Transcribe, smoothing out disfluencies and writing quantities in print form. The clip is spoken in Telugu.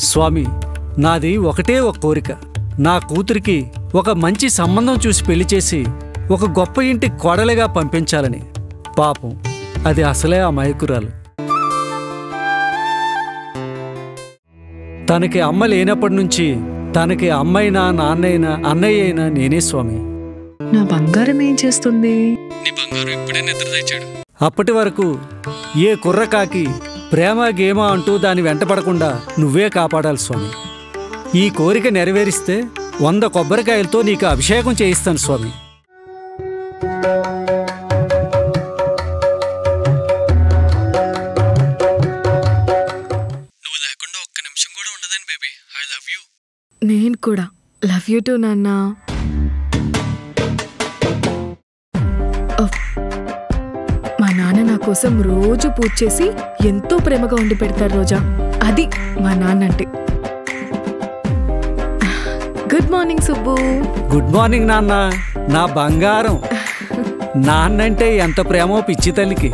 స్వామి, నాది ఒకటే ఒక కోరిక. నా కూతురికి ఒక మంచి సంబంధం చూసి పెళ్లి చేసి ఒక గొప్ప ఇంటి కోడలిగా పంపించాలని. పాపం అది అసలే అమాయకురాలు. తనకి అమ్మ లేనప్పటి నుంచి తనకి అమ్మైనా నాన్నైనా అన్నయ్య అయినా నేనే స్వామి. నా బంగారం ఏం చేస్తుంది? నీ బంగారం ఇప్పుడే నిద్ర తెచ్చాడు. అప్పటి వరకు ఏ కుర్రకాకి ప్రేమ గేమ అంటూ దాని వెంటపడకుండా నువ్వే కాపాడాలి స్వామి. ఈ కోరిక నెరవేరిస్తే 100 కొబ్బరికాయలతో నీకు అభిషేకం చేయిస్తాను స్వామి. నువ్వు లేకుండా ఒక్క నిమిషం కూడా ఉండదని బేబీ. I love you. నేను కూడా లవ్ యూ టు నాన్న. మా నాన్న నా కోసం రోజు పూజ చేసి ఎంతో ప్రేమగా వండి పెడతారు రోజా. అది మా నాన్న అంటే. Good morning Subbu. Good morning నాన్న, నా బంగారం. నాన్నంటే ఎంత ప్రేమో పిచ్చి తల్లికి.